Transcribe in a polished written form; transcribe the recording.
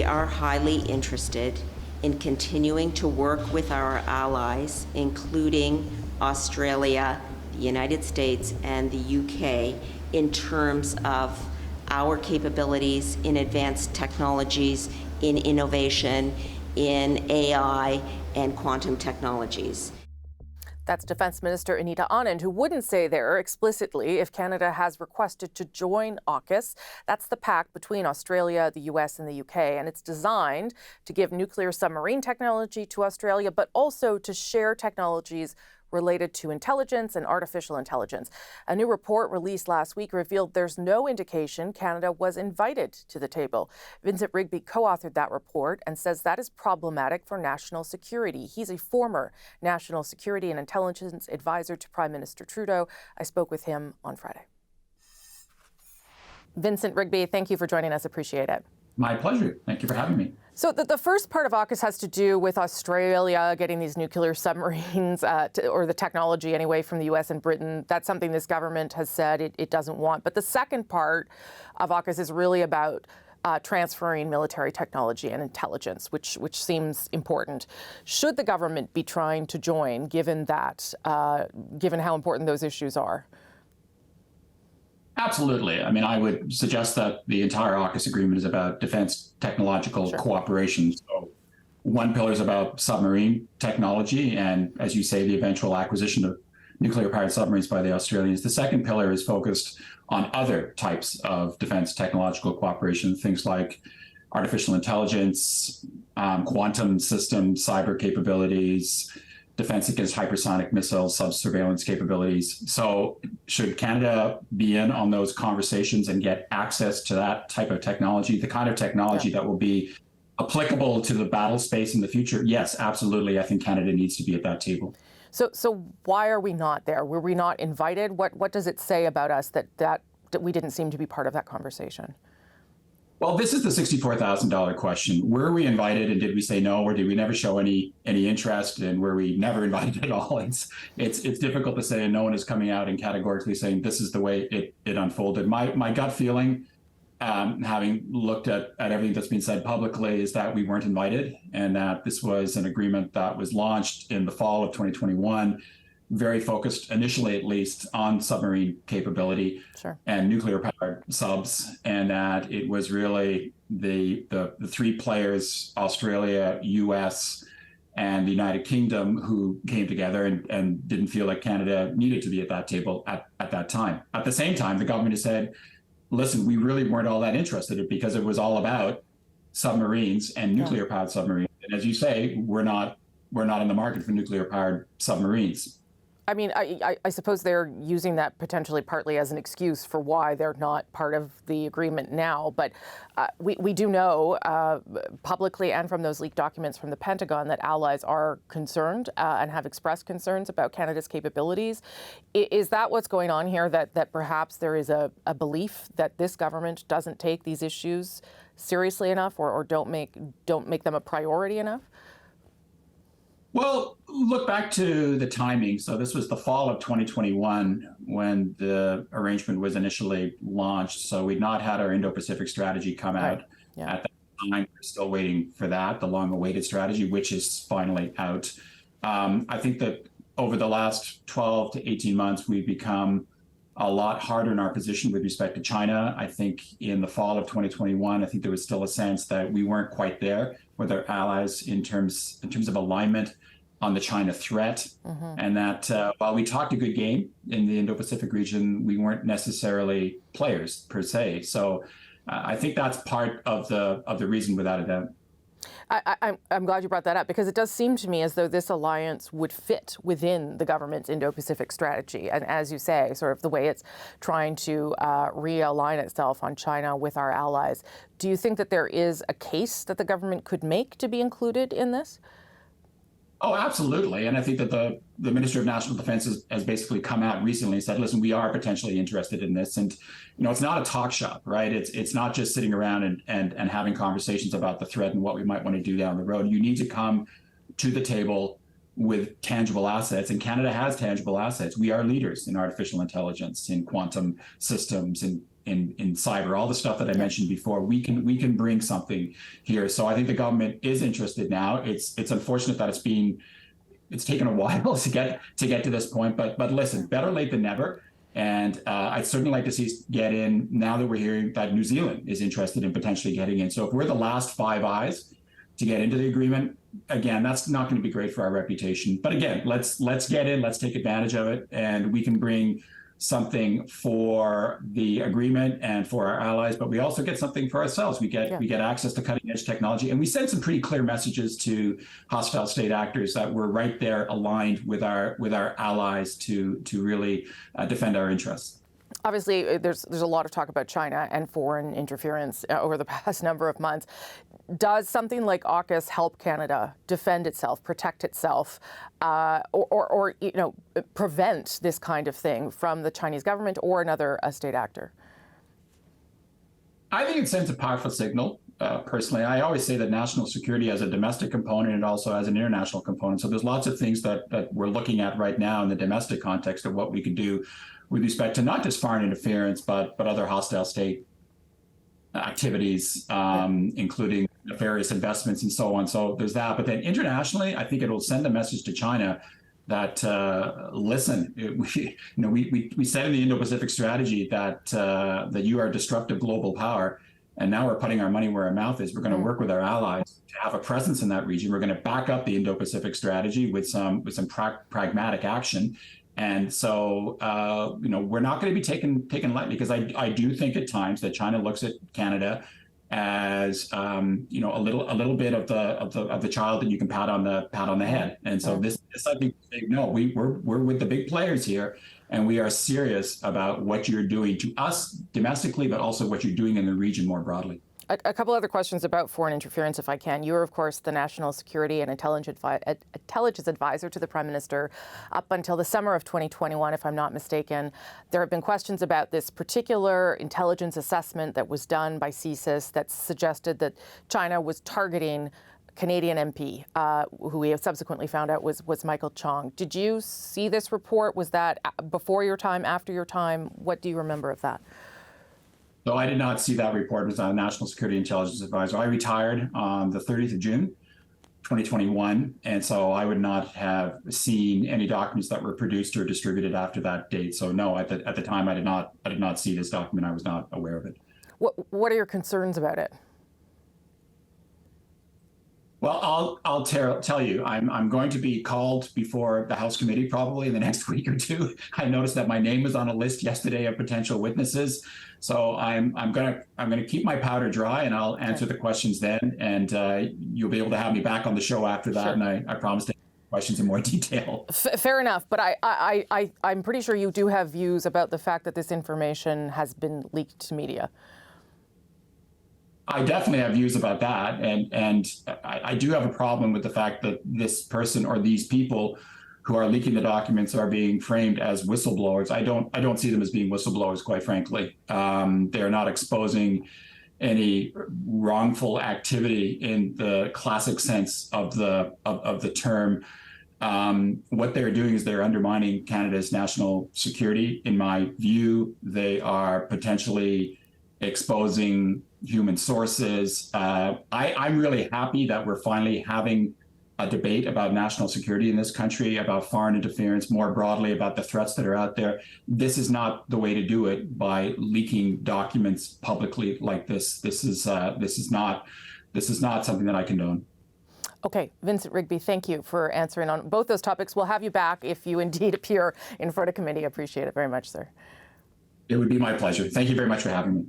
We are highly interested in continuing to work with our allies, including Australia, the United States, and the UK, in terms of our capabilities in advanced technologies, in innovation, in AI, and quantum technologies. That's Defence Minister Anita Anand, who wouldn't say there explicitly if Canada has requested to join AUKUS. That's the pact between Australia, the US, and the UK, and it's designed to give nuclear submarine technology to Australia, but also to share technologies related to intelligence and artificial intelligence. A new report released last week revealed there's no indication Canada was invited to the table. Vincent Rigby co-authored that report and says that is problematic for national security. He's a former national security and intelligence advisor to Prime Minister Trudeau. I spoke with him on Friday. Vincent Rigby, thank you for joining us. Appreciate it. My pleasure. Thank you for having me. So the first part of AUKUS has to do with Australia getting these nuclear submarines, or the technology anyway, from the US and Britain. That's something this government has said it doesn't want. But the second part of AUKUS is really about transferring military technology and intelligence, which seems important. Should the government be trying to join, given how important those issues are? Absolutely. I mean, I would suggest that the entire AUKUS agreement is about defense technological cooperation. So one pillar is about submarine technology and, as you say, the eventual acquisition of nuclear-powered submarines by the Australians. The second pillar is focused on other types of defense technological cooperation, things like artificial intelligence, quantum systems, cyber capabilities, defense against hypersonic missiles, sub-surveillance capabilities. So should Canada be in on those conversations and get access to that type of technology, the kind of technology that will be applicable to the battle space in the future? Yes, absolutely. I think Canada needs to be at that table. So why are we not there? Were we not invited? What does it say about us that we didn't seem to be part of that conversation? Well, this is the $64,000 question. Were we invited and did we say no, or did we never show any interest, and were we never invited at all? It's difficult to say, and no one is coming out and categorically saying this is the way it unfolded. My gut feeling, having looked at everything that's been said publicly, is that we weren't invited, and that this was an agreement that was launched in the fall of 2021, very focused, initially at least, on submarine capability and nuclear-powered subs, and that it was really the three players, Australia, US, and the United Kingdom, who came together and didn't feel like Canada needed to be at that table at that time. At the same time, the government has said, listen, we really weren't all that interested in it because it was all about submarines and nuclear-powered submarines. And as you say, we're not in the market for nuclear-powered submarines. I mean, I suppose they're using that potentially partly as an excuse for why they're not part of the agreement now. But we do know publicly and from those leaked documents from the Pentagon that allies are concerned and have expressed concerns about Canada's capabilities. Is that what's going on here, that perhaps there is a belief that this government doesn't take these issues seriously enough or don't make them a priority enough? Well, look back to the timing. So this was the fall of 2021 when the arrangement was initially launched. So we'd not had our Indo-Pacific strategy come out at that time. We're still waiting for that, the long-awaited strategy, which is finally out. I think that over the last 12 to 18 months, we've become a lot harder in our position with respect to China. I think in the fall of 2021, I think there was still a sense that we weren't quite there with our allies in terms of alignment on the China threat, and that while we talked a good game in the Indo-Pacific region, we weren't necessarily players per se. So I think that's part of the reason, without a doubt. I'm glad you brought that up, because it does seem to me as though this alliance would fit within the government's Indo-Pacific strategy. And as you say, sort of the way it's trying to realign itself on China with our allies. Do you think that there is a case that the government could make to be included in this? Oh, absolutely. And I think that the Minister of National Defense has basically come out recently and said, listen, we are potentially interested in this. And, it's not a talk shop, right? It's not just sitting around and having conversations about the threat and what we might want to do down the road. You need to come to the table with tangible assets. And Canada has tangible assets. We are leaders in artificial intelligence, in quantum systems, in in cyber, all the stuff that I mentioned before. We can bring something here. So I think the government is interested now. It's unfortunate that it's taken a while to get to this point, but listen, better late than never. And I'd certainly like to see us get in now that we're hearing that New Zealand is interested in potentially getting in. So if we're the last Five Eyes to get into the agreement, again, that's not going to be great for our reputation. But again, let's get in, let's take advantage of it, and we can bring something for the agreement and for our allies, but we also get something for ourselves. We get access to cutting edge technology, and we send some pretty clear messages to hostile state actors that we're right there aligned with our allies to really defend our interests. Obviously, there's a lot of talk about China and foreign interference over the past number of months. Does something like AUKUS help Canada defend itself, protect itself, or prevent this kind of thing from the Chinese government or another state actor? I think it sends a powerful signal. Personally, I always say that national security has a domestic component and also has an international component. So there's lots of things that we're looking at right now in the domestic context of what we can do with respect to not just foreign interference, but other hostile state activities, including nefarious investments and so on. So there's that. But then internationally, I think it will send a message to China that listen, we said in the Indo-Pacific strategy that you are a disruptive global power, and now we're putting our money where our mouth is. We're going to work with our allies to have a presence in that region. We're going to back up the Indo-Pacific strategy with some pragmatic action. And so, we're not going to be taken lightly, because I do think at times that China looks at Canada as a little bit of the child that you can pat on the head. And so this I think, no, we're with the big players here, and we are serious about what you're doing to us domestically, but also what you're doing in the region more broadly. A couple other questions about foreign interference, if I can. You are, of course, the National Security and Intelligence Advisor to the Prime Minister up until the summer of 2021, if I'm not mistaken. There have been questions about this particular intelligence assessment that was done by CSIS that suggested that China was targeting Canadian MP, who we have subsequently found out was Michael Chong. Did you see this report? Was that before your time, after your time? What do you remember of that? No, I did not see that report. It was a National Security Intelligence Advisor. I retired on the 30th of June, 2021, and so I would not have seen any documents that were produced or distributed after that date. So no, at the time, I did not see this document. I was not aware of it. What are your concerns about it? Well, I'll tell you, I'm going to be called before the House committee probably in the next week or two. I noticed that my name was on a list yesterday of potential witnesses, so I'm gonna keep my powder dry, and I'll answer the questions then, and you'll be able to have me back on the show after that. Sure. And I promise to answer questions in more detail. Fair enough, but I'm pretty sure you do have views about the fact that this information has been leaked to media. I definitely have views about that, and I do have a problem with the fact that this person or these people who are leaking the documents are being framed as whistleblowers. I don't see them as being whistleblowers, quite frankly. They're not exposing any wrongful activity in the classic sense of the term. What they're doing is they're undermining Canada's national security. In my view, they are potentially exposing human sources. I'm really happy that we're finally having a debate about national security in this country, about foreign interference more broadly, about the threats that are out there. This is not the way to do it, by leaking documents publicly like this. This is not something that I condone. Okay, Vincent Rigby, thank you for answering on both those topics. We'll have you back if you indeed appear in front of committee. I appreciate it very much, sir. It would be my pleasure. Thank you very much for having me.